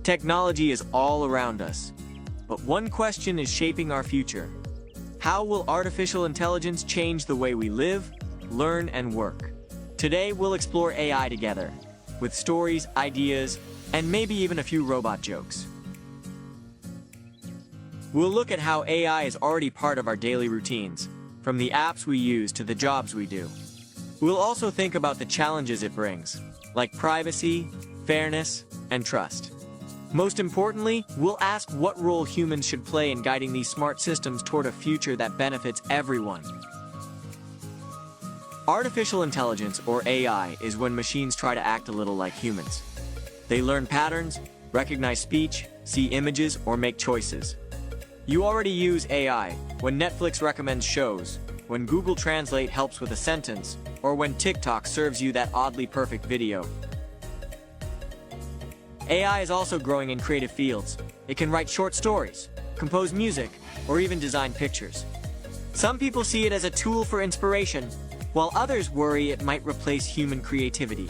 Technology is all around us, but one question is shaping our future. How will artificial intelligence change the way we live, learn, and work? Today, we'll explore AI together, with stories, ideas, and maybe even a few robot jokes. We'll look at how AI is already part of our daily routines, from the apps we use to the jobs we do. We'll also think about the challenges it brings, like privacy, fairness, and trust. Most importantly, we'll ask what role humans should play in guiding these smart systems toward a future that benefits everyone. Artificial intelligence, or AI, is when machines try to act a little like humans. They learn patterns, recognize speech, see images, or make choices. You already use AI when Netflix recommends shows, when Google Translate helps with a sentence, or when TikTok serves you that oddly perfect video. AI is also growing in creative fields. It can write short stories, compose music, or even design pictures. Some people see it as a tool for inspiration, while others worry it might replace human creativity.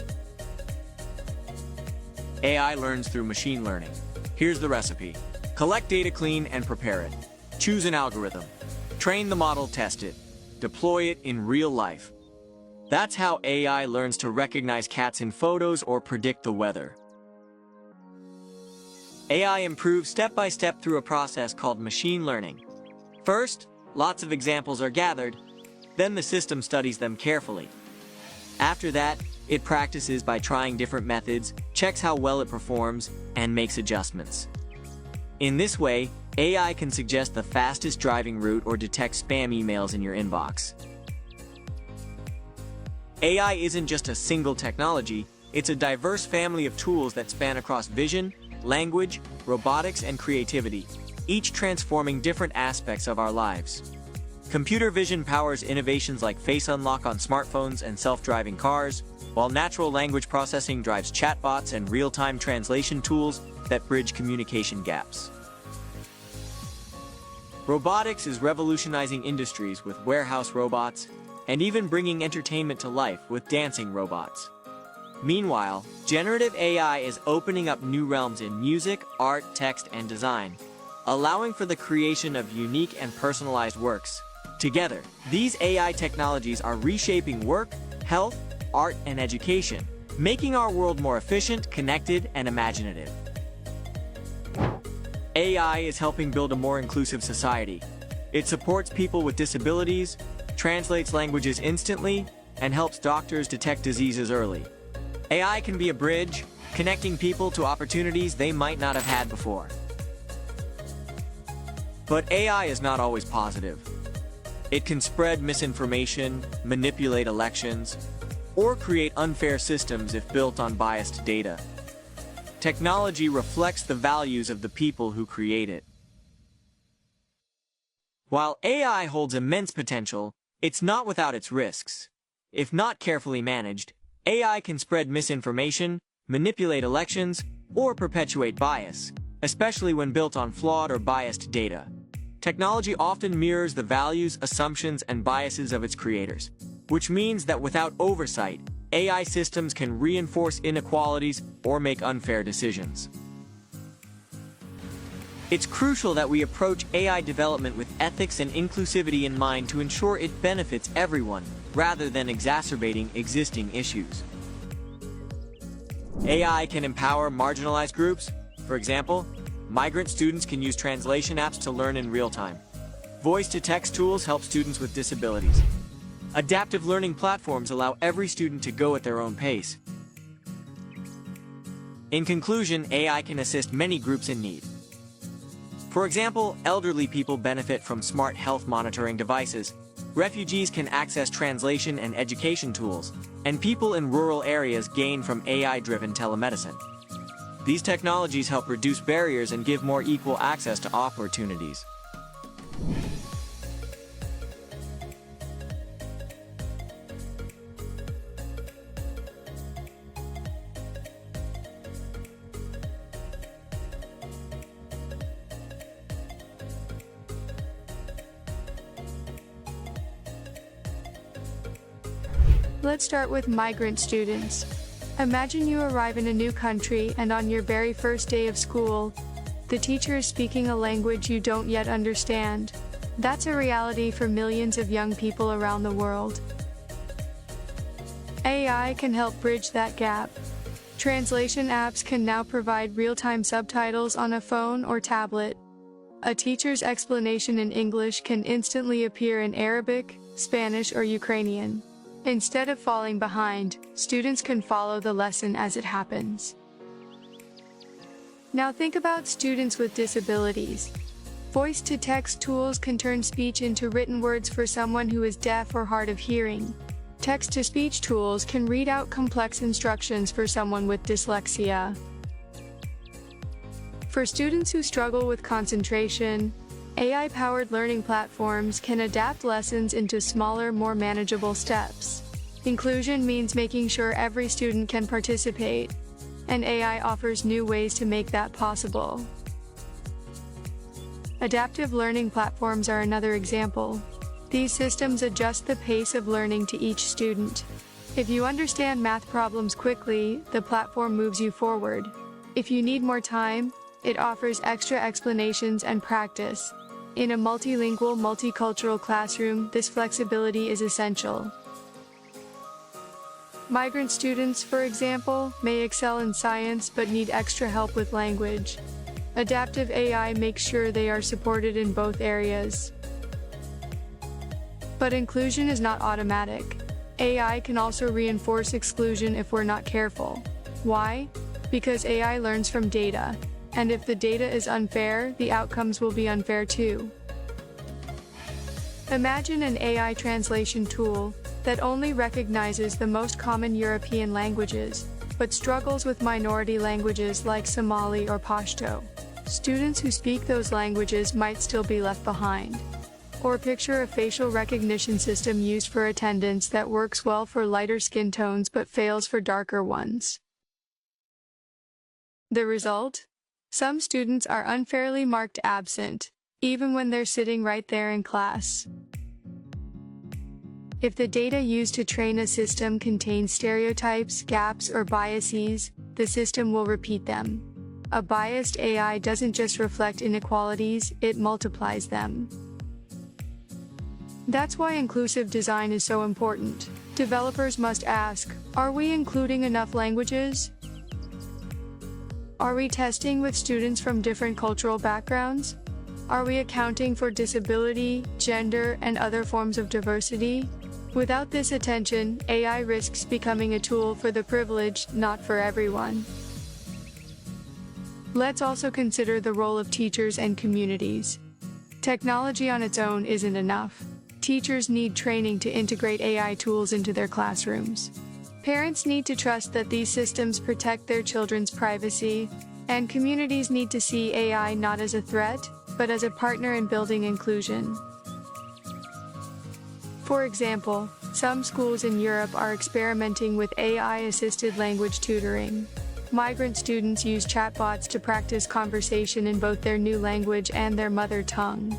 AI learns through machine learning. Here's the recipe. Collect data, clean, and prepare it. Choose an algorithm. Train the model, test it. Deploy it in real life. That's how AI learns to recognize cats in photos or predict the weather. AI improves step by step through a process called machine learning. First, lots of examples are gathered, then the system studies them carefully. After that, it practices by trying different methods, checks how well it performs, and makes adjustments. In this way, AI can suggest the fastest driving route or detect spam emails in your inbox. AI isn't just a single technology, it's a diverse family of tools that span across vision, language, robotics, and creativity, each transforming different aspects of our lives. Computer vision powers innovations like face unlock on smartphones and self-driving cars, while natural language processing drives chatbots and real-time translation tools that bridge communication gaps. Robotics is revolutionizing industries with warehouse robots, and even bringing entertainment to life with dancing robots. Meanwhile, generative AI is opening up new realms in music, art, text, and design, allowing for the creation of unique and personalized works. Together, these AI technologies are reshaping work, health, art, and education, making our world more efficient, connected, and imaginative. AI is helping build a more inclusive society. It supports people with disabilities, translates languages instantly, and helps doctors detect diseases early. AI can be a bridge, connecting people to opportunities they might not have had before. But AI is not always positive. It can spread misinformation, manipulate elections, or create unfair systems if built on biased data. Technology reflects the values of the people who create it. While AI holds immense potential, it's not without its risks. If not carefully managed, AI can spread misinformation, manipulate elections, or perpetuate bias, especially when built on flawed or biased data. Technology often mirrors the values, assumptions, and biases of its creators, which means that without oversight, AI systems can reinforce inequalities or make unfair decisions. It's crucial that we approach AI development with ethics and inclusivity in mind to ensure it benefits everyone, rather than exacerbating existing issues. AI can empower marginalized groups. For example, migrant students can use translation apps to learn in real time. Voice-to-text tools help students with disabilities. Adaptive learning platforms allow every student to go at their own pace. In conclusion, AI can assist many groups in need. For example, elderly people benefit from smart health monitoring devices, refugees can access translation and education tools, and people in rural areas gain from AI-driven telemedicine. These technologies help reduce barriers and give more equal access to opportunities. Let's start with migrant students. Imagine you arrive in a new country and on your very first day of school, the teacher is speaking a language you don't yet understand. That's a reality for millions of young people around the world. AI can help bridge that gap. Translation apps can now provide real-time subtitles on a phone or tablet. A teacher's explanation in English can instantly appear in Arabic, Spanish, or Ukrainian. Instead of falling behind, students can follow the lesson as it happens. Now think about students with disabilities. Voice-to-text tools can turn speech into written words for someone who is deaf or hard of hearing. Text-to-speech tools can read out complex instructions for someone with dyslexia. For students who struggle with concentration, AI-powered learning platforms can adapt lessons into smaller, more manageable steps. Inclusion means making sure every student can participate, and AI offers new ways to make that possible. Adaptive learning platforms are another example. These systems adjust the pace of learning to each student. If you understand math problems quickly, the platform moves you forward. If you need more time, it offers extra explanations and practice. In a multilingual, multicultural classroom, this flexibility is essential. Migrant students, for example, may excel in science but need extra help with language. Adaptive AI makes sure they are supported in both areas. But inclusion is not automatic. AI can also reinforce exclusion if we're not careful. Why? Because AI learns from data. And if the data is unfair, the outcomes will be unfair too. Imagine an AI translation tool that only recognizes the most common European languages, but struggles with minority languages like Somali or Pashto. Students who speak those languages might still be left behind. Or picture a facial recognition system used for attendance that works well for lighter skin tones but fails for darker ones. The result? Some students are unfairly marked absent, even when they're sitting right there in class. If the data used to train a system contains stereotypes, gaps, or biases, the system will repeat them. A biased AI doesn't just reflect inequalities, it multiplies them. That's why inclusive design is so important. Developers must ask, are we including enough languages? Are we testing with students from different cultural backgrounds? Are we accounting for disability, gender, and other forms of diversity? Without this attention, AI risks becoming a tool for the privileged, not for everyone. Let's also consider the role of teachers and communities. Technology on its own isn't enough. Teachers need training to integrate AI tools into their classrooms. Parents need to trust that these systems protect their children's privacy, and communities need to see AI not as a threat, but as a partner in building inclusion. For example, some schools in Europe are experimenting with AI-assisted language tutoring. Migrant students use chatbots to practice conversation in both their new language and their mother tongue.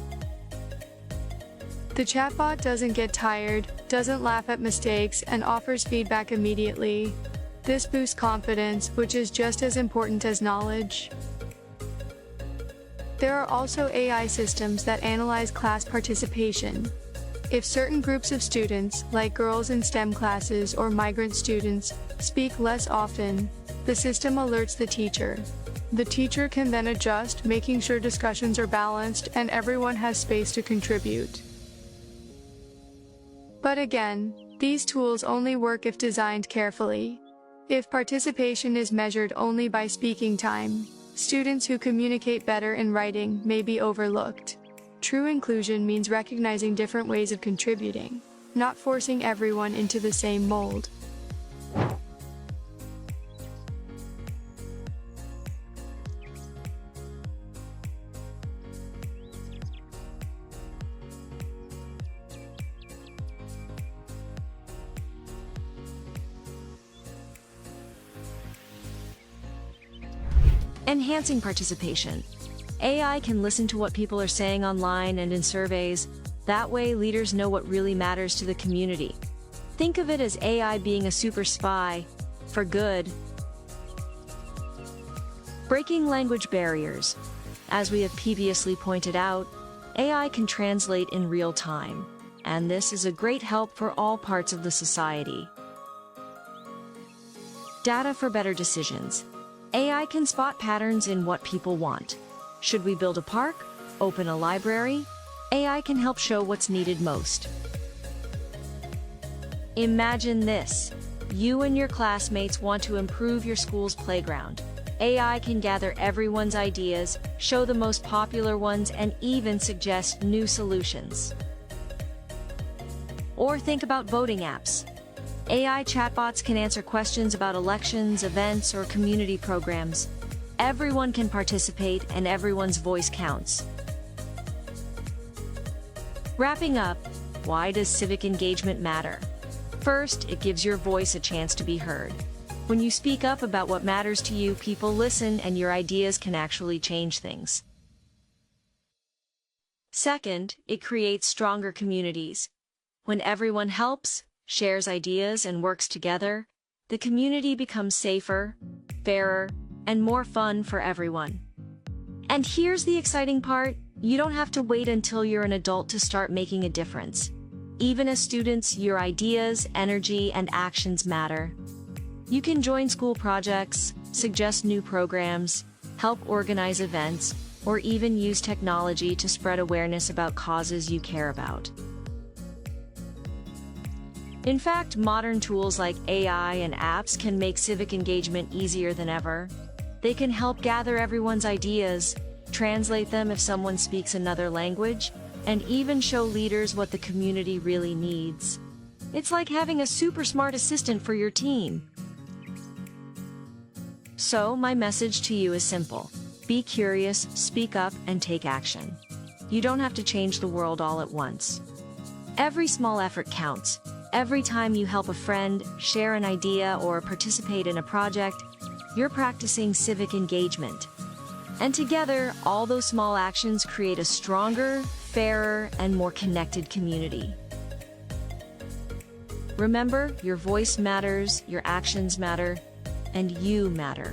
The chatbot doesn't get tired, doesn't laugh at mistakes, and offers feedback immediately. This boosts confidence, which is just as important as knowledge. There are also AI systems that analyze class participation. If certain groups of students, like girls in STEM classes or migrant students, speak less often, the system alerts the teacher. The teacher can then adjust, making sure discussions are balanced and everyone has space to contribute. But again, these tools only work if designed carefully. If participation is measured only by speaking time, students who communicate better in writing may be overlooked. True inclusion means recognizing different ways of contributing, not forcing everyone into the same mold. Enhancing participation. AI can listen to what people are saying online and in surveys. That way, leaders know what really matters to the community. Think of it as AI being a super spy. for good. Breaking language barriers. As we have previously pointed out, AI can translate in real time, and this is a great help for all parts of the society. Data for better decisions. AI can spot patterns in what people want. Should we build a park? Open a library? AI can help show what's needed most. Imagine this. You and your classmates want to improve your school's playground. AI can gather everyone's ideas, show the most popular ones, and even suggest new solutions. Or think about voting apps. AI chatbots can answer questions about elections, events, or community programs. Everyone can participate, and everyone's voice counts. Wrapping up, why does civic engagement matter? First, it gives your voice a chance to be heard. When you speak up about what matters to you, people listen, and your ideas can actually change things. Second, it creates stronger communities. When everyone helps, shares ideas, and works together, the community becomes safer, fairer, and more fun for everyone. And here's the exciting part: you don't have to wait until you're an adult to start making a difference. Even as students, your ideas, energy, and actions matter. You can join school projects, suggest new programs, help organize events, or even use technology to spread awareness about causes you care about. In fact, modern tools like AI and apps can make civic engagement easier than ever. They can help gather everyone's ideas, translate them if someone speaks another language, and even show leaders what the community really needs. It's like having a super smart assistant for your team. So, my message to you is simple. Be curious, speak up, and take action. You don't have to change the world all at once. Every small effort counts. Every time you help a friend, share an idea, or participate in a project, you're practicing civic engagement. And together, all those small actions create a stronger, fairer, and more connected community. Remember, your voice matters, your actions matter, and you matter.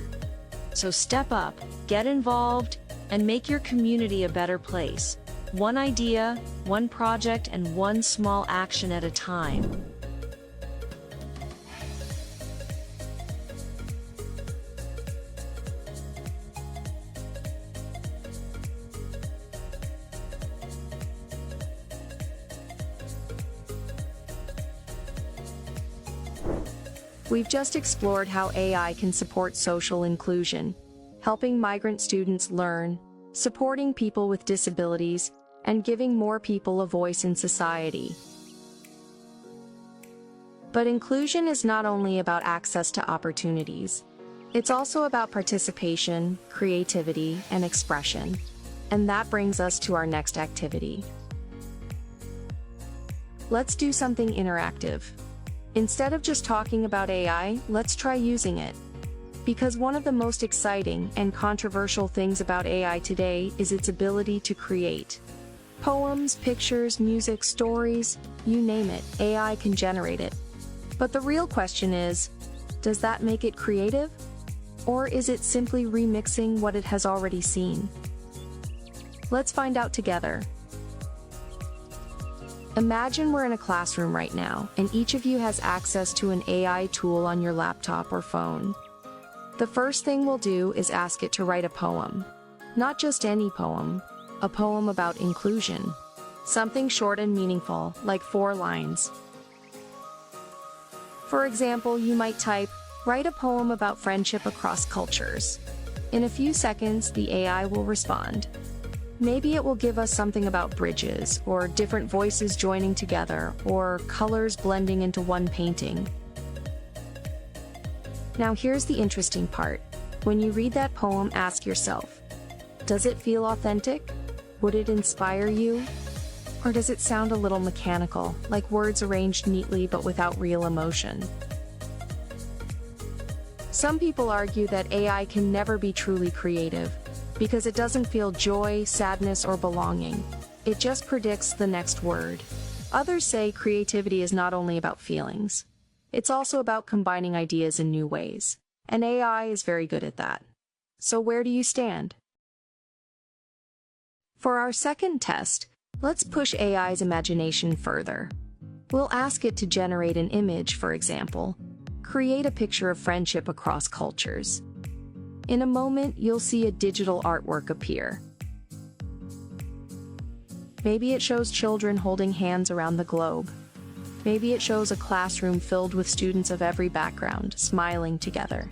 So step up, get involved, and make your community a better place. One idea, one project, and one small action at a time. We've just explored how AI can support social inclusion, helping migrant students learn, supporting people with disabilities, and giving more people a voice in society. But inclusion is not only about access to opportunities. It's also about participation, creativity, and expression. And that brings us to our next activity. Let's do something interactive. Instead of just talking about AI, let's try using it. Because one of the most exciting and controversial things about AI today is its ability to create. Poems, pictures, music, stories, you name it, AI can generate it. But the real question is, does that make it creative? Or is it simply remixing what it has already seen? Let's find out together. Imagine we're in a classroom right now, and each of you has access to an AI tool on your laptop or phone. The first thing we'll do is ask it to write a poem. Not just any poem, a poem about inclusion. Something short and meaningful, like 4 lines. For example, you might type, "Write a poem about friendship across cultures." In a few seconds, the AI will respond. Maybe it will give us something about bridges, or different voices joining together, or colors blending into one painting. Now here's the interesting part. When you read that poem, ask yourself, does it feel authentic? Would it inspire you? Or does it sound a little mechanical, like words arranged neatly but without real emotion? Some people argue that AI can never be truly creative, because it doesn't feel joy, sadness, or belonging. It just predicts the next word. Others say creativity is not only about feelings. It's also about combining ideas in new ways, and AI is very good at that. So where do you stand? For our second test, let's push AI's imagination further. We'll ask it to generate an image, for example. Create a picture of friendship across cultures. In a moment, you'll see a digital artwork appear. Maybe it shows children holding hands around the globe. Maybe it shows a classroom filled with students of every background, smiling together.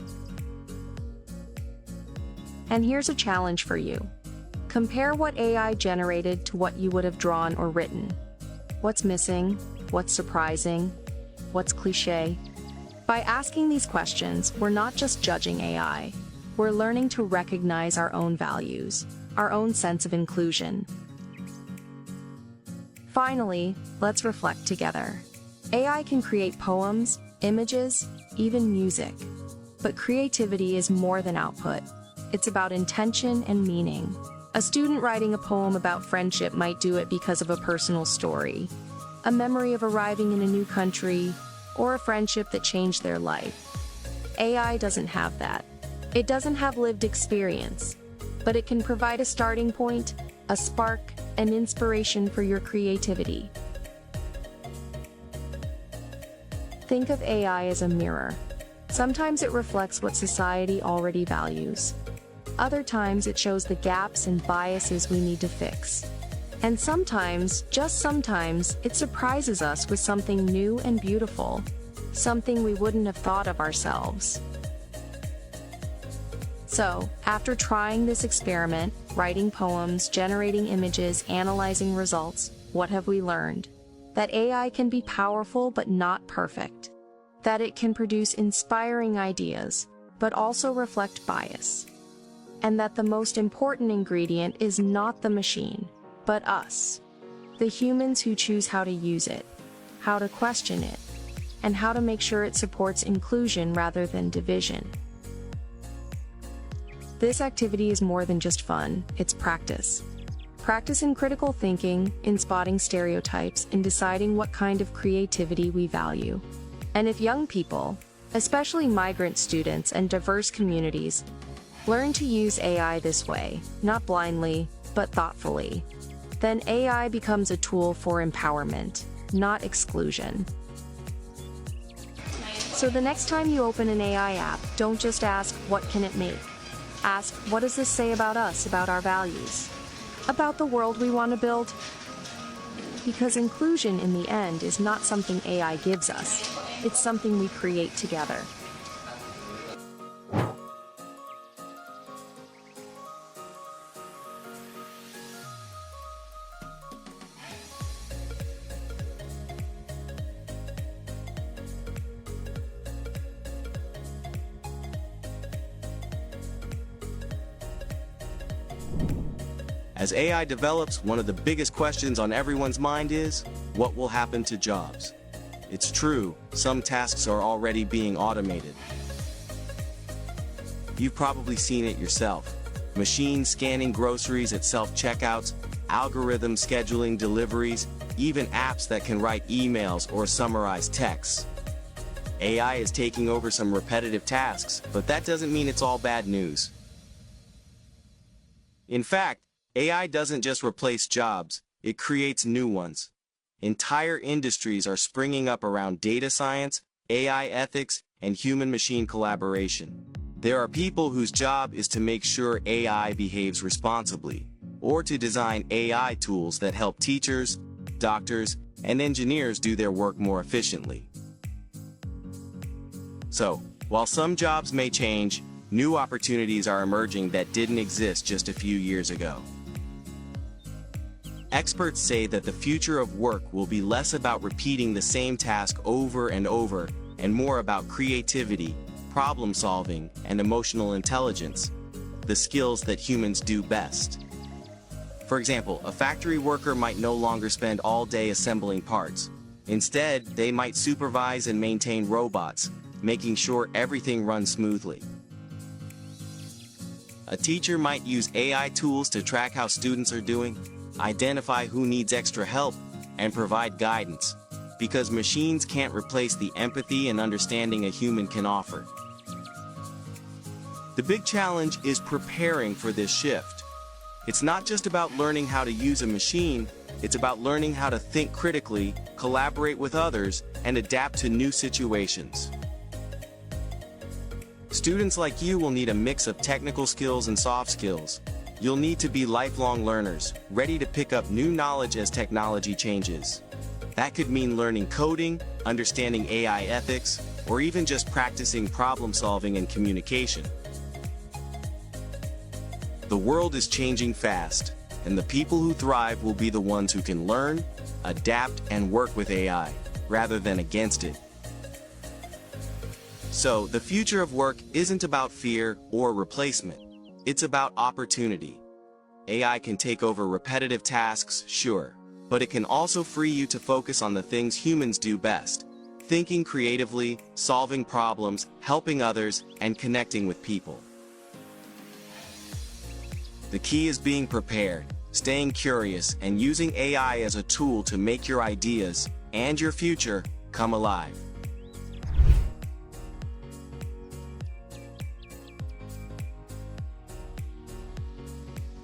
And here's a challenge for you. Compare what AI generated to what you would have drawn or written. What's missing? What's surprising? What's cliché? By asking these questions, we're not just judging AI. We're learning to recognize our own values, our own sense of inclusion. Finally, let's reflect together. AI can create poems, images, even music. But creativity is more than output. It's about intention and meaning. A student writing a poem about friendship might do it because of a personal story, a memory of arriving in a new country, or a friendship that changed their life. AI doesn't have that. It doesn't have lived experience, but it can provide a starting point, a spark, an inspiration for your creativity. Think of AI as a mirror. Sometimes it reflects what society already values. Other times it shows the gaps and biases we need to fix. And sometimes, just sometimes, it surprises us with something new and beautiful, something we wouldn't have thought of ourselves. So, after trying this experiment, writing poems, generating images, analyzing results, what have we learned? That AI can be powerful but not perfect. That it can produce inspiring ideas, but also reflect bias. And that the most important ingredient is not the machine, but us. The humans who choose how to use it, how to question it, and how to make sure it supports inclusion rather than division. This activity is more than just fun, it's practice. Practice in critical thinking, in spotting stereotypes, in deciding what kind of creativity we value. And if young people, especially migrant students and diverse communities, learn to use AI this way, not blindly, but thoughtfully, then AI becomes a tool for empowerment, not exclusion. So the next time you open an AI app, don't just ask, what can it make? Ask, what does this say about us, about our values? About the world we want to build? Because inclusion in the end is not something AI gives us, it's something we create together. As AI develops, one of the biggest questions on everyone's mind is, what will happen to jobs? It's true, some tasks are already being automated. You've probably seen it yourself. Machines scanning groceries at self-checkouts, algorithms scheduling deliveries, even apps that can write emails or summarize texts. AI is taking over some repetitive tasks, but that doesn't mean it's all bad news. In fact, AI doesn't just replace jobs, it creates new ones. Entire industries are springing up around data science, AI ethics, and human-machine collaboration. There are people whose job is to make sure AI behaves responsibly, or to design AI tools that help teachers, doctors, and engineers do their work more efficiently. So, while some jobs may change, new opportunities are emerging that didn't exist just a few years ago. Experts say that the future of work will be less about repeating the same task over and over, and more about creativity, problem solving, and emotional intelligence, the skills that humans do best. For example, a factory worker might no longer spend all day assembling parts. Instead, they might supervise and maintain robots, making sure everything runs smoothly. A teacher might use AI tools to track how students are doing, identify who needs extra help, and provide guidance. because machines can't replace the empathy and understanding a human can offer. The big challenge is preparing for this shift. It's not just about learning how to use a machine, it's about learning how to think critically, collaborate with others, and adapt to new situations. Students like you will need a mix of technical skills and soft skills. You'll need to be lifelong learners, ready to pick up new knowledge as technology changes. That could mean learning coding, understanding AI ethics, or even just practicing problem solving and communication. The world is changing fast, and the people who thrive will be the ones who can learn, adapt, and work with AI, rather than against it. So, the future of work isn't about fear or replacement. It's about opportunity. AI can take over repetitive tasks, sure, but it can also free you to focus on the things humans do best: thinking creatively, solving problems, helping others, and connecting with people. The key is being prepared, staying curious, and using AI as a tool to make your ideas and your future come alive.